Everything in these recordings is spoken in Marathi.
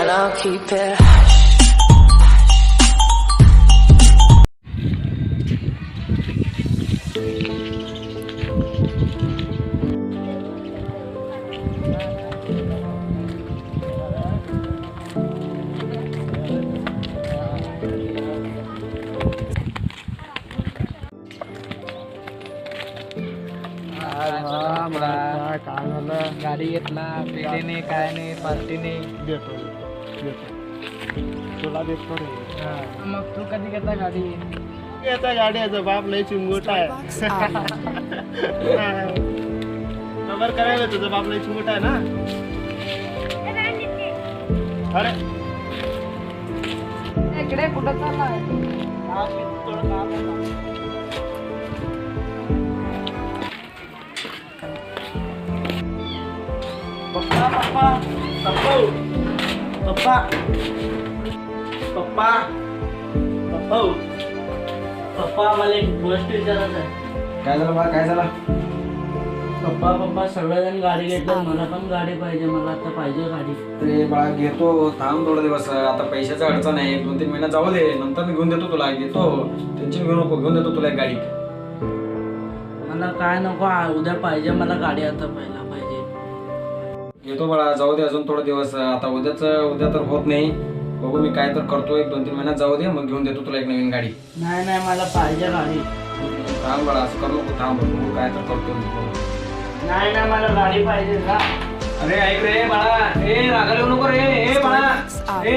and I'll keep it. काय झालं? गाडी घेतला पेढीने काय नाही पार्टीने देतो तुला देतो रे. मग तू कधी घेतला गाडी येता गाड्याचा बाप लय चिंगोट आहे. खबर करायला तुझा बाप लय चिंगोट आहे ना. अरे इकडे कुठं चाललाय थोडं काम आहे. पप्पा पप्पा पप्पा पप्पा पप्पा पप्पा मला एक गोष्ट विचारायचं आहे. काय झालं बाळा, काय झालं? पप्पा पप्पा सगळेजण गाडी घेतलं, मला पण गाडी पाहिजे, मला आता पाहिजे गाडी. अरे बाळा घेतो, थांब थोडा दिवस. आता पैशाचा अडचण आहे, 2-3 महिना जाऊ दे, नंतर मी घेऊन देतो तुला. घेतो, टेन्शन घेऊ नको, घेऊन देतो तुला एक गाडी. मला काय नको, उद्या पाहिजे मला गाडी, आता पहिला पाहिजे. घेतो बाळा, जाऊ दे अजून थोडा दिवस. आता उद्या तर होत नाही, बघू मी काय तर करतो. 1-2-3 महिन्यात जाऊ दे, मग घेऊन देतो तुला एक नवीन गाडी. नाही नाही मला पाहिजे गाडी. थांब बाळा, असं करू नको, थांब बघू काय तर करतो मी. नाही नाही मला गाडी पाहिजे का. अरे ऐक रे बाळा, रागाला येऊ नको रे. बाळा हे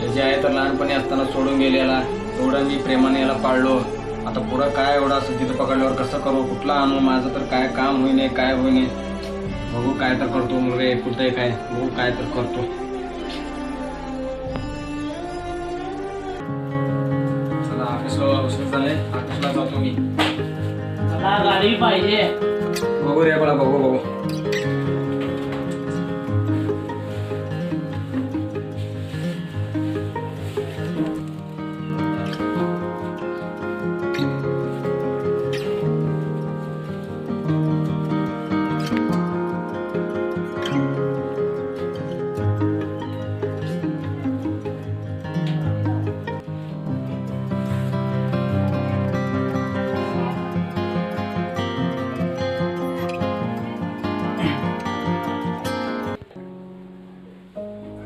जे आहे तर लहानपणी असताना सोडून गेलेला, एवढं मी प्रेमाने याला पाळलो. आता पुढं काय एवढा असं तिथं पकडल्यावर कसं करू, कुठला आणू, माझं तर काय काम होईने, काय होईने. बघू काय तर करतो मुलगा, कुठे काय बघू काय तर करतो. चला ऑफिसला उशीर झाले, ऑफिसला जातो मी. मला गाडी पाहिजे. बघू रे बाळा, बघू.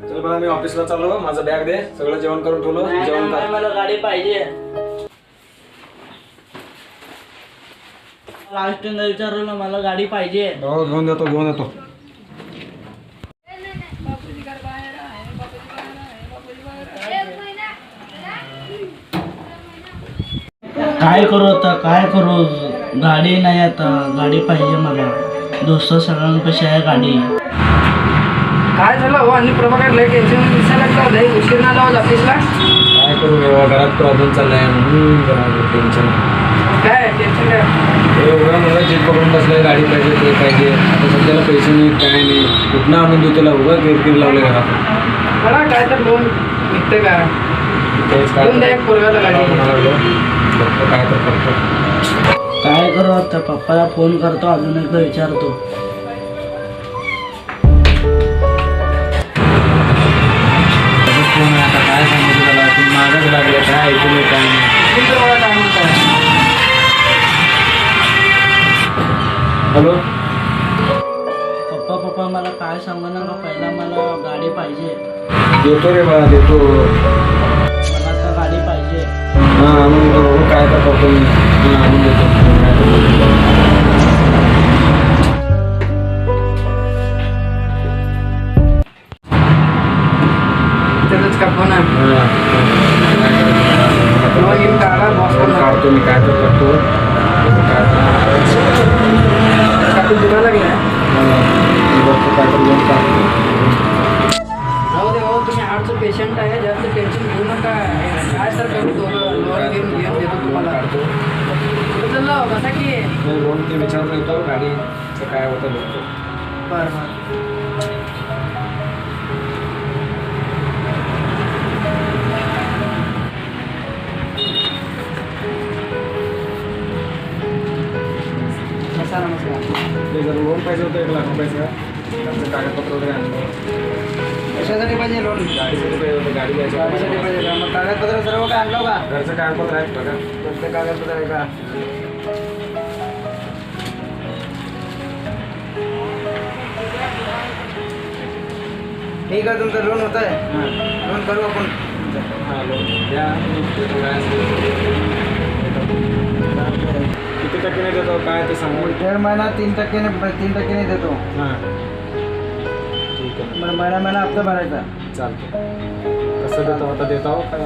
चल बाळा, मी ऑफिसला चाललो. माझं बॅग दे, सगळं जेवण करून ठेवलं. जेवण कर. मला गाडी पाहिजे. लास्ट विचारलं, मला गाडी पाहिजे. हो, घेऊन देतो. काय करू आता, काय करू, गाडी नाही, आता गाडी पाहिजे मला. दोस्त सगळ्यांपाशी आहे गाडी. काय झालं हो आणि प्रभाकर लय टेन्शन दिसायला लागला, लय उशीर ना लावत ऑफिसला. काय करू बाबा, घरात प्रॉब्लेम चाललाय म्हणून टेन्शन. काय टेन्शन काय एवढं मला जीप करून बसलंय, गाडी पाहिजे, ते पाहिजे. आता सध्याला पैसे नाही, काय नाही, कुठनं आणून देऊ त्याला. उभं किरकिर लावले घरात. मला काय तर लोन निघते का, तेच काय देऊन द्या एक पोरगाला गाडी. काय तर करतो. काय करू आता, पप्पाला फोन करतो, अजून एकदा विचारतो. आता काय सांगितलं त्याला, तू मागच लागले, काय ऐकून येत काय नाही. हॅलो पप्पा मला काय सांगू नका, पहिला मला गाडी पाहिजे. देतो रे बाळा, देतो. मला आता गाडी पाहिजे. हां आणून देतो. बघू काय तर करतो मी. हां आणून देतो. त्याच का फोन काढतो मी, काय तर करतो. दुखा लागलाय. काय तर घेऊन काढतो. जाऊ दे हो, तुम्ही हार्टचं पेशंट आहे, जास्त टेन्शन घेऊ नका. काय तर करू, लोन घेऊन देतो तुम्हाला. चल बसा की. लोन ते विचारलं होतं, गाडीचं काय होतं बघतो. बरं नमस्कार. ते जर लोन पाहिजे होतं 1 लाख रुपयाचं, त्याचं कागदपत्र वगैरे आणलं. कशासाठी पाहिजे लोन? गाडीसाठी पाहिजे होतं, गाडी घ्यायची होती. गाडीसाठी पाहिजे का? मग कागदपत्र सर्व काय आणलं का? घरचं कागदपत्र आहेत बघा. कोणते कागदपत्र आहे का? ठीक आहे, तुमचं लोन होत आहे. लोन करू आपण. हां लोन द्या. किती टक्क्याने देतो काय ते सांगा. 1.5 महिना 3% देतो. हां ठीक आहे, मग महिना हप्ता भरायचा. चालतं. कसं देतो आता देतो काय.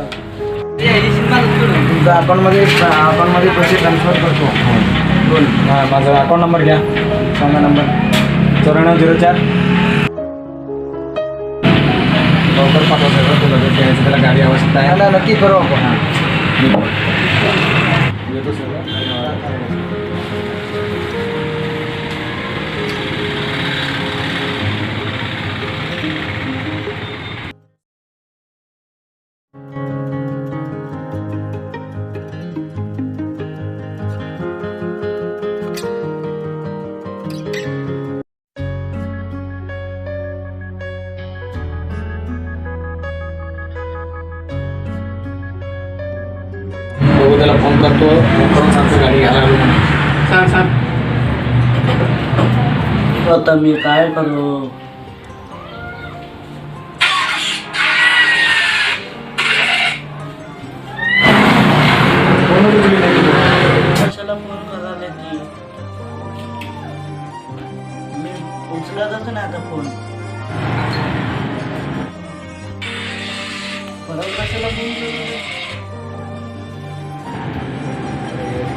तुमच्या अकाउंटमध्ये पैसे ट्रान्सफर करतो. लोन. हां माझा अकाउंट नंबर घ्या. सांगा नंबर. 9404. लवकर पाठवतो तुला जर घ्यायचं त्याला गाडी आवश्यकता आहे. मला नक्की करू आपण. येतो सगळं. बघू त्याला फोन करतो, फोन करून सांगतो गाडी घ्यायला आलो म्हणून. सांग. आता मी काय करू? कशाला फोन करायला ती? मी उचलतच नाही आता फोन. परत कशाला फोन करू?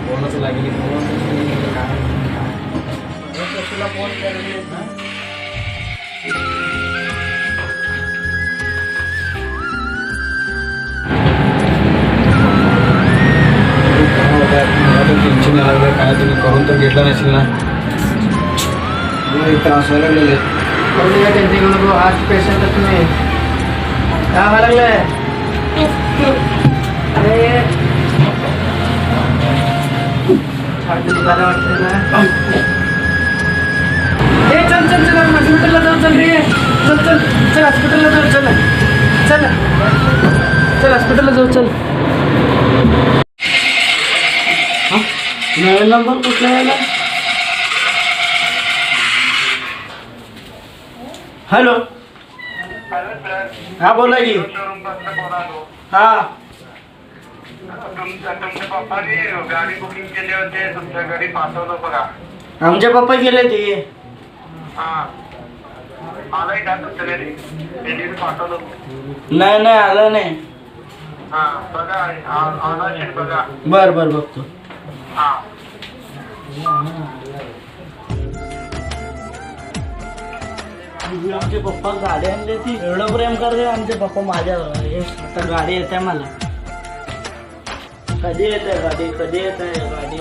फोनच लागली. कशाला फोन करायला ना? टेन्शन आलं काय तुम्ही करून तर घेतलं नसेल ना. त्रास व्हायला लागलेले. कोणती काय टेन्शन घेऊ नको. आज पेशंट तुम्ही काय व्हायला लागलंय? अरे छाती दुखायला वाटते ना. ए चल चल चल हॉस्पिटलला जाऊ. चल रे चल चल चल हॉस्पिटलला जाऊ. चल चल चल हॉस्पिटलला जाऊ. चल. नवीन नंबर कुठला यायला? हॅलो. हा बोला की. हा तुमच्या पप्पाने गाडी बुकिंग केली होते, तुमच्या घरी पाठवलं बघा. आमचे पप्पा गेले ते. हा आलाय का तुमच्या घरी? त्यांनी पाठवलं. नाही नाही आलं नाही. हा बघा आला असेल बघा. बर बर बघतो. हा आमचे पप्पा गाडी आणली ती. एवढं प्रेम करते आमचे पप्पा माझ्यावर. आता गाडी येते मला. कधी येते गाडी? कधी येते गाडी?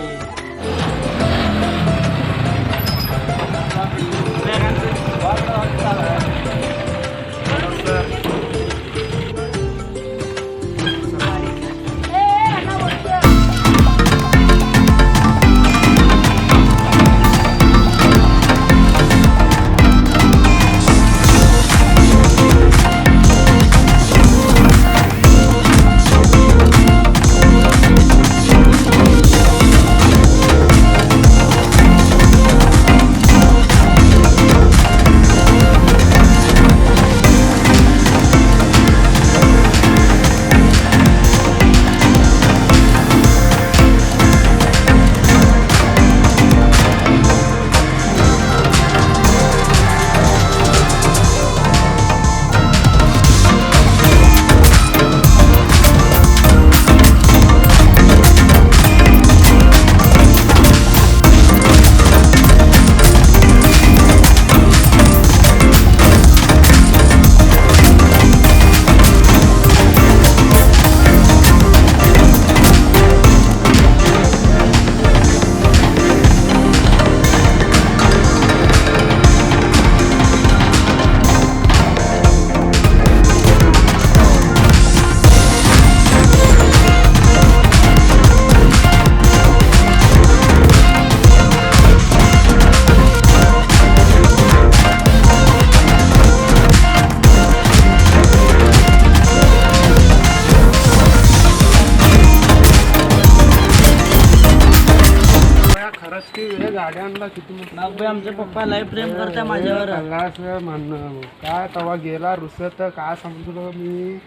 मला किती मोठं बाबा आमचे पप्पा लय प्रेम करते माझ्यावर. कल्लास म्हणणं काय तवा गेला रुसत काय समजलो मी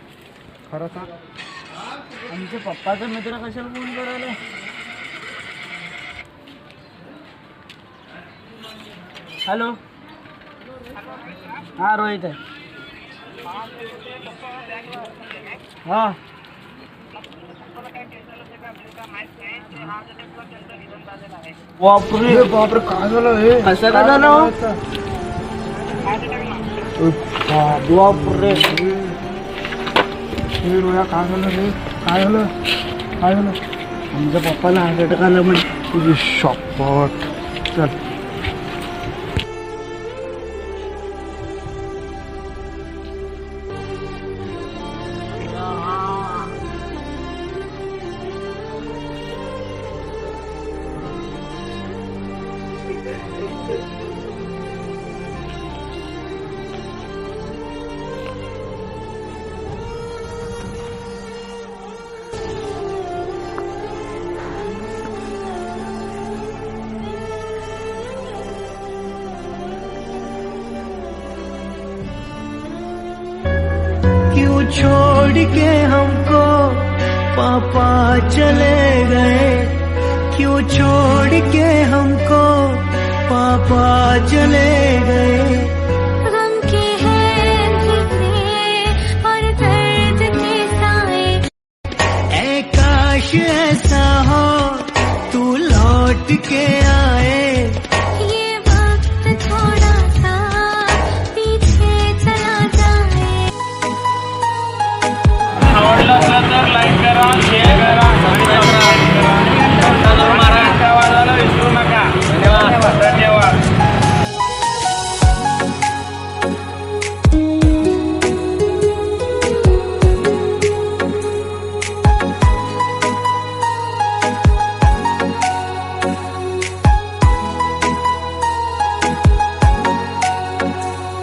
खरं सांग. आमचे पप्पाचा मित्र कशाला फोन करायला. हॅलो हा रोहित आहे. हा बापरे बापरे काय झालं हे कसं काय झालं हो? बापरे हे रोया काय झालं रे काय झालं काय झालं आमच्या पप्पाला हार्ट अटॅक आला म्हणे. तुझी शपथ चल क्यों छोड़ के हमको पापा चले गए, क्यों छोड़ के हमको पापा चले गए।